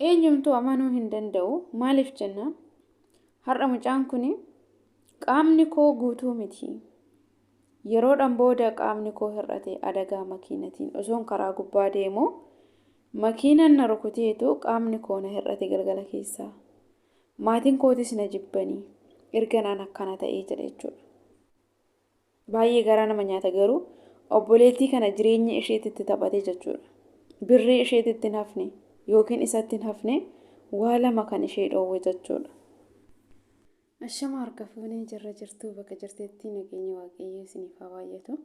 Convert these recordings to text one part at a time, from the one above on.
eenyumtuu amanuu hin danda'u. Maaliif jennaan har'a mucaan kun qaamni koo guutuu miti. Yeroodhaan booda qaamni koo hir'ate adagaa makiinatiin osoon karaa gubbaa deemu makiinaan na rukuteetu qaamni koo na hir'ate galgala keessaa. Maatiin kootis na jibbanii erganaan akkana ta'ee jedha jechuudha. Baay'ee garaa nama nyaata garuu obboleettii kana jireenya isheetitti taphate jechuudha. Birrii isheetitti hin hafne yookiin isatti hin hafne waa lama kan ishee dhoowwe jechuudha. Ashama harka fuunee jirra jirtuu bakka jirteetti nageenya waaqayyoo isiniif haa baay'atu.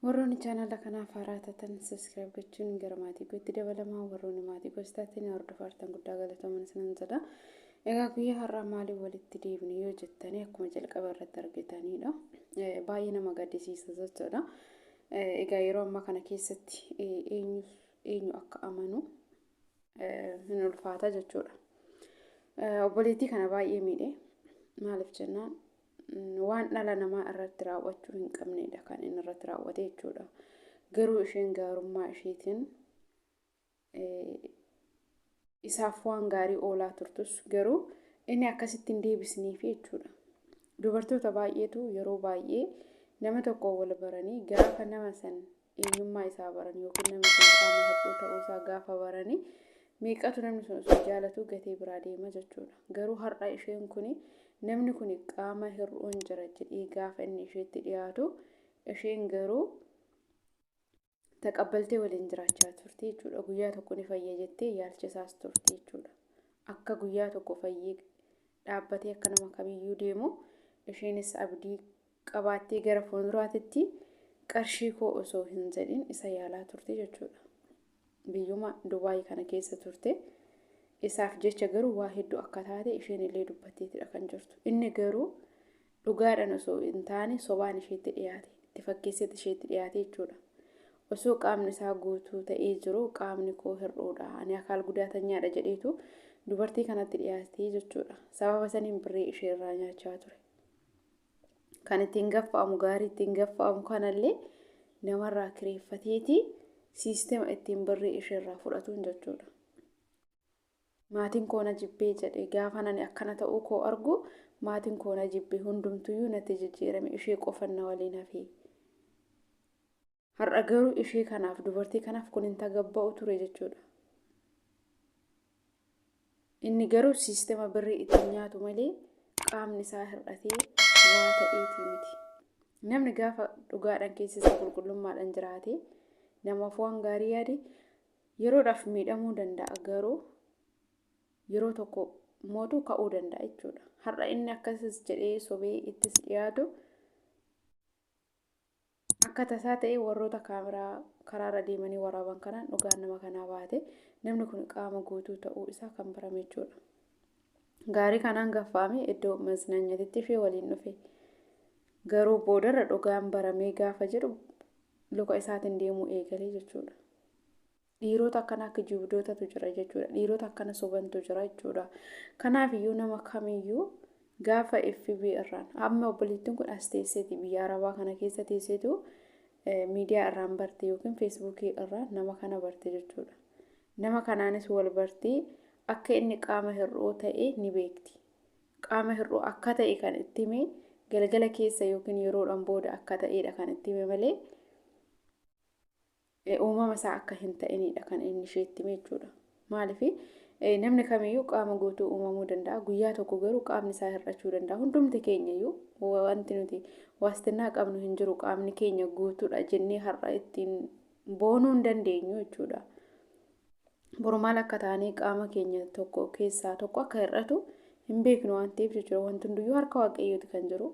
Warroonni chaanala kanaaf haaraa taatan subscribe gochuun gara maatii kootti dabalamaa. Warroonni maatii koostaatti hordoftan guddaa galatoomna isinan jedha. Egaa guyyaa har'aa maaliif walitti deebine yoo jettanii akkuma jalqaba irratti argitanidha. Baay'ee nama gaddisiisa jechuudha. Egaa yeroo ammaa kana keessatti eenyu akka amanu hin ulfaata jechuudha. Obboleettii kana baay'ee miidhe. Maaliif jennaan waan dhala namaa irratti raawwachuu hin qabnedha kan inni irratti raawwate jechuudha. Garuu isheen gaarummaa isheetiin isaaf waan gaarii oolaa turtus garuu inni akkasitti hin deebisneef jechuudha. Dubartoota baay'eetu yeroo baay'ee nama tokko wal baranii gaafa nama san eenyummaa isaa baran yookiin nama sun qaama hir'uu ta'uu isaa gaafa baranii meeqatu namni sun osoo jaalatu gatee biraa deema jechuudha. Garuu har'a isheen kun namni kun qaama hir'uun jira jedhee gaafa inni isheetti dhiyaatu isheen garuu taqabbaltee waliin jiraachaa turte jechuudha. Guyyaa tokko ni fayya jettee yaalchisaas turte jechuudha. Akka guyyaa tokko fayyee dhaabbatee akka nama kamiyyuu deemu isheenis abdii qabaattee gara fuulduraatti qarshii koo osoo hin jedhin isa yaalaa turte jechuudha. Biyyuma Dubaay kana keessa turte. Isaaf jecha garuu waa hedduu akka taate isheen illee dubbatteetidha kan jirtu. Inni garuu dhugaadhaan osoo hin taane sobaan isheetti dhiyaate, itti fakkeessetti isheetti dhiyaate jechuudha. Osoo qaamni isaa guutuu ta'ee jiru qaamni koo hir'uudha, ani akaal gudaatanyaadha jedheetu dubartii kanatti dhiyaate jechuudha. Sababa saniin birrii ishee irraa nyaachaa ture. Kan ittiin gaffa'amu gaarii ittiin gaffa'amu kanallee namarraa kireeffateeti siistema ittiin birrii ishee irraa fudhatuun jechuudha. Maatiin koo na jibbee jedhe gaafa nani akkana ta'uu koo argu maatiin koo na jibbee hundumtuyyuu natti jijjiirame ishee qofan na waliin hafee. Har'a garuu ishee kanaaf dubartii kanaaf kun hin tagabba'u ture jechuudha. Inni garuu siistema birrii ittiin nyaatu malee qaamni isaa hir'atee waa ta'eetii miti. Namni gaafa dhugaadhaan keessa isaa qulqullummaadhaan jiraate namaaf waan gaarii yaade yeroodhaaf miidhamuu danda'a garuu yeroo tokko mootuu ka'uu danda'a jechuudha. Har'a inni akkasis jedhee sobee ittis dhiyaatu akka tasaa ta'e warroota kaameraa karaarra deemanii waraaban kanaan dhugaan nama kanaa baate namni kun qaama guutuu ta'uu isaa kan barame jechuudha. Gaarii kanaan gaffaame iddoo maznanyatitti ishee waliin dhufe. Garuu boodarra dhugaan baramee gaafa jedhu luka isaatiin deemuu eegalee jechuudha. Dhiirota akkana akka jibdootatu jira jechuudha. Dhiirota akkana sobantu jira jechuudha. Kanaaf iyyuu nama kamiyyuu gaafa FB irraan amma obboleettiin kun as teesseeti biyya Arabaa kana keessa teesseetu miidiyaa irraan barte yookiin feesbuukii irraan nama kana barte jechuudha. Nama kanaanis wal bartee akka inni qaama hir'uu ta'e ni beekti. Qaama hir'uu akka ta'e kan itti hime galgala keessa yookiin yeroodhaan booda akka ta'edha kan itti hime malee uumama isaa akka hin ta'inidha kan inni isheetti hime jechuudha. Maaliif namni kamiyyuu qaama guutuu uumamuu danda'a. Guyyaa tokko garuu qaamni isaa hir'achuu danda'a. Hundumti keenyayyuu wanti nuti waastinaa qabnu hin jiru qaamni keenya guutuudha jennee har'a ittiin boonuu hin dandeenyu jechuudha. Borumaal akka taanee qaama keenya tokko keessaa tokko akka hir'atu hin beeknu waan ta'eef jechuudha. Wanti hunduyyuu harka waaqayyooti kan jiru.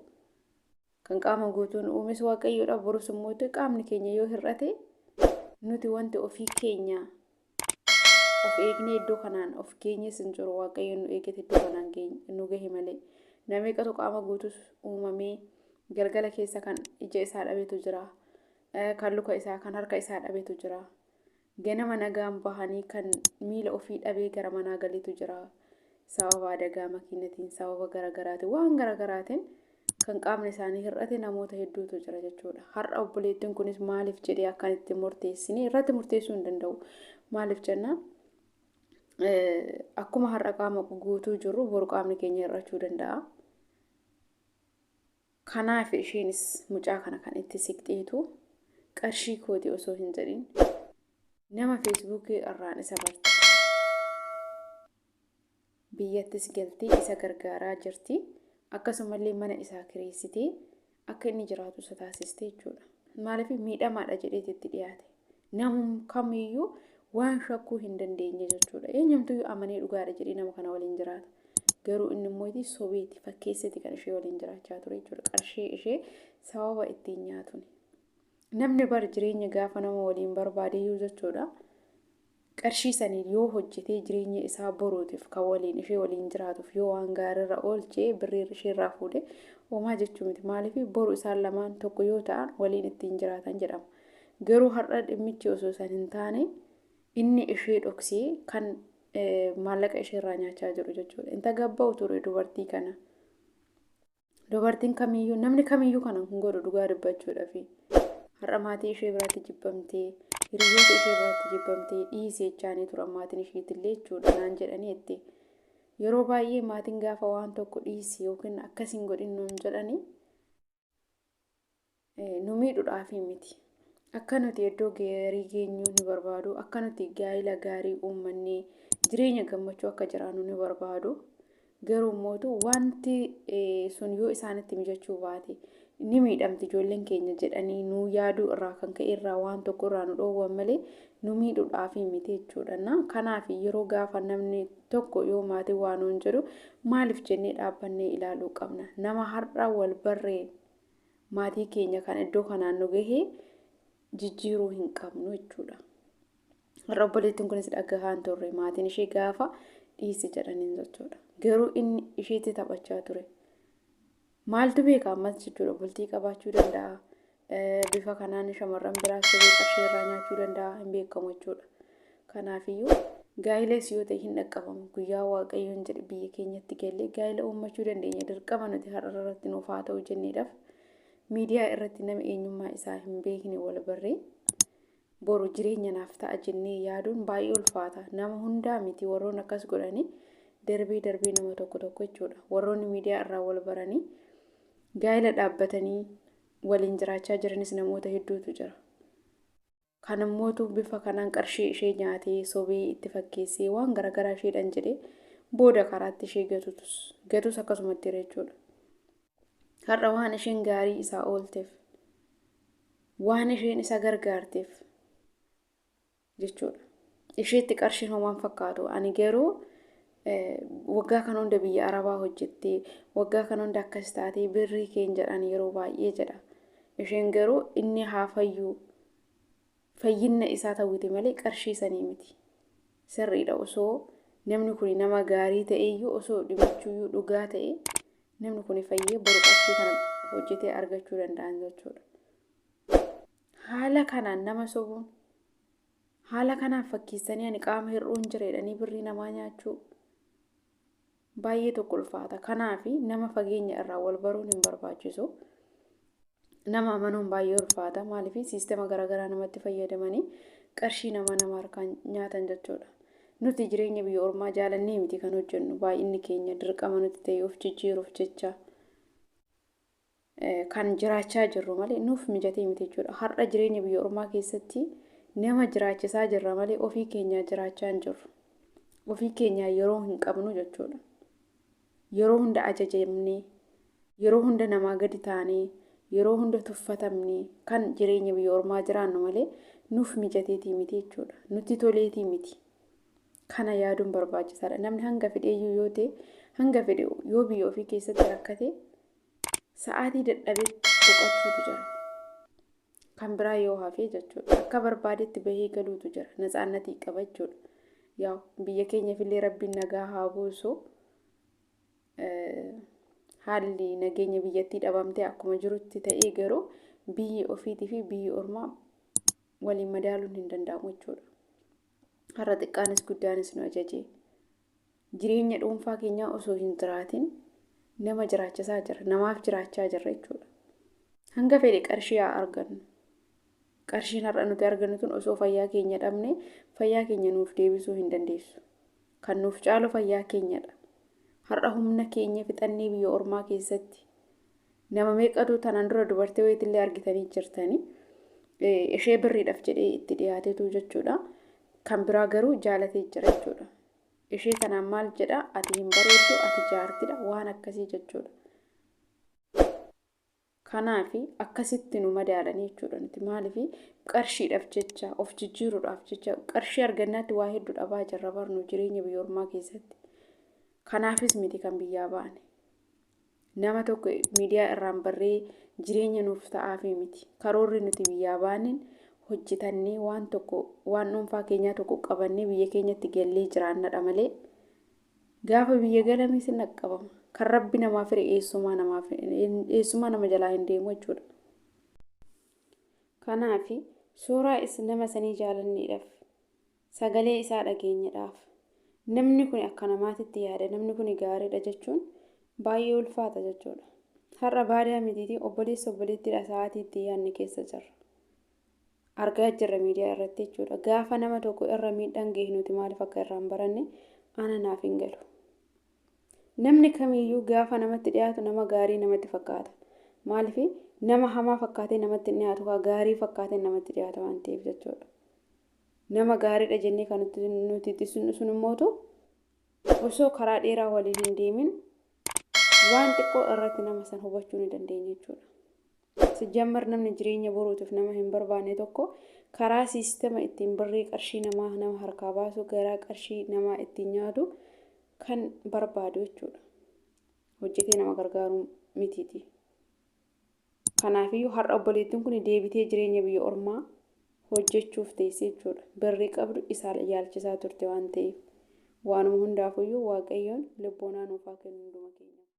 Kan qaama guutuun uumes waaqayyoodha. Borus immoo qaamni keenya yoo hir'ate nuti wanti ofii keenya of eegnee iddoo kanaan of keenyas hin jiru. Waaqayyoon nu eegate iddoo kanaan nu gahe malee. Namni qatu qaama guutus uumamee galgala keessa kan ija isaa dhabeetu jira. Kan luka isaa kan harka isaa dhabeetu jira. Ganama nagaan bahanii kan miila ofii dhabee gara manaa galeetu jira. Sababa adagaa makiinatiin sababa garaagaraatiin waan garaagaraatiin kan qaamni isaanii hir'ate namoota hedduutu jira jechuudha. Har'a obboleettiin kunis maaliif jedhee akkan itti murteessine irratti murteessuu hin danda'u. Maaliif jennaan akkuma har'a qaama guutuu jirru boru qaamni keenya hir'achuu danda'a. Kanaaf isheenis mucaa kana kan itti siqxeetu qarshii kooti osoo hin jedhin nama feesbuukii irraan isa barte. Biyyattis galtee isa gargaaraa jirti. Akkasumallee mana isaa kireessitee akka inni jiraatu isa taasistee jechuudha. Maaliif miidhamaadha jedheeti itti dhiyaate. Namni kamiyyuu waan shakkuu hin dandeenye jechuudha. Eenyumtuyyuu amanee dhugaadha jedhee nama kana waliin jiraata. Garuu inni immoo sobeeti fakkeessiti kan ishee waliin jiraachaa ture jechuudha. Qarshii ishee sababa ittiin nyaatuni. Namni bar jireenya gaafa nama waliin barbaadeyyuu jechuudha. Qarshii sanii yoo hojjetee jireenya isaa boruutiif kan waliin ishee waliin jiraatuuf yoo waan gaariirra oolchee birrii isheerraa fuudhe homaa jechuu miti. Maaliif boru isaan lamaan tokko yoo ta'an waliin ittiin jiraatan jedhama. Garuu har'a dhimmichi osoo san hin taane inni ishee dhoksee kan maallaqa isheerraa nyaachaa jiru jechuudha. Inta gabba'u ture dubartii kana. Dubartiin kamiyyuu namni kamiyyuu kana hin godhu dhugaa dubbachuudhaaf. Har'a maatii ishee biraatti jibbamtee hiriyoota ishee biraatti jibbamtee dhiisee jechaanii turan maatiin isheetillee jechuudha naan jedhanii itti. Yeroo baay'ee maatiin gaafa waan tokko dhiisee yookiin akkasiin godhin nuun jedhanii nu miidhuudhaaf miti. Akka nuti iddoo gaarii geenyuu ni barbaadu. Akka nuti gaa'ila gaarii uumannee jireenya gammachuu akka jiraannu ni barbaadu. Garuu immoo wanti sun yoo isaanitti mijachuu baate ni miidhamti ijoolleen keenya jedhanii nu yaaduu irraa kan ka'e irraa waan tokko irraa nu dhoowwan malee nu miidhuudhaaf miti jechuudha. Kanaaf yeroo gaafa namni tokko yoo maatii waan nuun jedhu maaliif jennee dhaabbannee ilaaluu qabna. Nama har'a wal barree maatii keenya kan iddoo kanaan nu gahee jijjiiruu hin qabnu jechuudha. Har'a obboleettiin kunis dhagahaan turre maatiin ishee gaafa dhiisi jedhaniin jechuudha. Garuu inni isheetti taphachaa ture. Maaltu beeka ammas jechuudha bultii qabaachuu danda'a. Bifa kanaan shamarran biraas ta'ee qarshii irraa nyaachuu danda'a hin beekamu jechuudha. Kanaafiyyuu gaa'ilees yoo ta'e hin dhaqqabamu. Guyyaa waaqayyoon jedhe biyya keenyatti galee gaa'ila uummachuu dandeenya. Dirqama nuti har'a irratti nuuf haa ta'u jenneedhaaf miidiyaa irratti nama eenyummaa isaa hin beekne wal barree boru jireenya naaf ta'a jennee yaaduun baay'ee ulfaata. Nama hundaa miti warroon akkas godhanii darbee nama tokko jechuudha. Warroonni miidiyaa irraa wal baranii gaa'ila dhaabbatanii waliin jiraachaa jiranis namoota hedduutu jira. Kan immootu bifa kanaan qarshii ishee nyaatee sobee itti fakkeessee waan garaagaraa isheedhaan jedhee booda karaatti ishee gatus akkasumatti jechuudha. Har'a waan isheen gaarii isaa oolteef waan isheen isa gargaarteef jechuudha. Isheetti qarshiin homaan fakkaatu. Ani garuu waggaa kan hunda biyya Arabaa hojjettee waggaa kan hunda akkas taatee birrii keenya jedhan yeroo baay'ee jedha. Isheen garuu inni haa fayyuu fayyinna isaa ta'uuti malee qarshii sanii miti. Sirriidha osoo namni kun nama gaarii ta'eeyyuu osoo dhimachuuyyuu dhugaa ta'e namni kun fayyee boru qarshii kana hojjetee argachuu danda'an jechuudha. Haala kanaan nama sobuun haala kanaan fakkeessanii ani qaama hir'uun jireedhanii birrii namaa nyaachuu baay'ee tokko ulfaata. Kanaaf nama fageenya irraa wal baruun hin barbaachisu. Nama amanuun baay'ee ulfaata. Maaliif siistema garaagaraa namatti fayyadamanii qarshii nama harkaan nyaatan jechuudha. Nuti jireenya biyya ormaa jaalannee miti kan hojjennu. Baay'inni keenya dirqama nuti ta'e of jijjiiruuf jecha kan jiraachaa jirru malee nuuf mijatee miti jechuudha. Har'a jireenya biyya ormaa keessatti nama jiraachisaa jirra malee ofii keenyaa jiraachaa hin jirru. Ofii keenyaa yeroo hin qabnu jechuudha. Yeroo hunda ajajamnee, yeroo hunda namaa gadi taanee, yeroo hunda tuffatamnee kan jireenya biyya ormaa jiraannu malee nuuf mijateetii miti jechuudha. Nutti toleetii miti. Kana yaaduun barbaachisaadha. Namni hanga fedheeyyuu yoo ta'e, hanga fedhe yoo biyya ofii keessatti rakkate sa'aatii dadhabeetti boqochuutu jira. Kan biraa yoo hafe jechuudha. Akka barbaadetti bahee galuutu jira. Natsaannatii qaba jechuudha. Yaa biyya keenya fillee rabbiin nagaa haa buusu. Haalli nageenya biyyattii dhabamtee akkuma jirutti ta'ee garuu biyyi ofiitii fi biyyi ormaa waliin madaaluun hin danda'amu jechuudha. Har'a xiqqaanis guddaanis nu ajaje. Jireenya dhuunfaa keenyaa osoo hin jiraatin nama jiraachisaa jira. Namaaf jiraachaa jirra jechuudha. Hanga fedhe qarshii haa argannu. Qarshiin har'a nuti argannu tun osoo fayyaa keenya dhabne fayyaa keenya nuuf deebisuu hin dandeessu. kan nuuf caalu fayyaa keenyadha. Har'a humna keenya fixannee biyya ormaa keessatti nama meeqatu tanaan dura dubartii wayitillee argitanii jirtanii ishee birriidhaaf jedhee itti dhiyaatetu jechuudha. Kan biraa garuu jaalatee jira jechuudha. Ishee kanaan maal jedha, ati hin bareeddu, ati jaartidha, waan akkasii jechuudha. Kanaafi akkasitti nu madaalanii jechuudha. Nuti maaliifi qarshiidhaaf jecha of jijjiiruudhaaf jecha qarshii argannaatti waa hedduu dhabaa jirra barnu jireenya biyya ormaa keessatti. Kanaafis miti kan biyyaa baane. Nama tokko miidiyaa irraan barree jireenya nuuf ta'aafi miti. Karoorri nuti biyyaa baaniin hojjetannee waan dhuunfaa keenyaa tokko qabannee biyya keenyatti gallee jiraannadha malee gaafa biyya galame sin qaqqabama. Kan rabbi namaaf fire eessuma nama jalaa hin deemu jechuudha. Kanaafi suuraa nama sanii jaalanneedhaaf sagalee isaa dhageenyadhaaf namni kun akka namaatitti yaada, namni kun gaariidha jechuun baay'ee ulfaata jechuudha. Har'a baadiyyaa mitiitii obboleettiidha sa'aatiitti yaadni keessa jirra. Argaa jirra miidiyaa irratti jechuudha. Gaafa nama tokko irra miidhaan ga'e nuti maaliif akka irraan baranne ana naaf hin galu. Namni kamiyyuu gaafa namatti dhiyaatu nama gaarii namatti fakkaata. Maaliif nama hamaa fakkaatee namatti dhiyaatu gaarii fakkaatee namatti dhiyaata waan ta'eef jechuudha. Nama gaariidha jennee kan nuti itti sun immoo osoo karaa dheeraa waliin hin deemin waan xiqqoo irratti nama san hubachuu ni dandeenya jechuudha. Sijjammar namni jireenya boruutiif nama hin barbaanne tokko karaa siistema ittiin birrii qarshii nama harkaa baasu garaa qarshii namaa ittiin nyaatu kan barbaadu jechuudha. Hojjetee nama gargaaruu mitiiti. Kanaafiyyuu har'a obboleettiin kun deebitee jireenya biyya ormaa hojjechuuf teessee jechuudha. Birrii qabdu isaa yaalchisaa turte waan ta'eef waanuma hundaafuyyuu Waaqayyoon lubboonaa nuuf haa kennu hunduma keenya.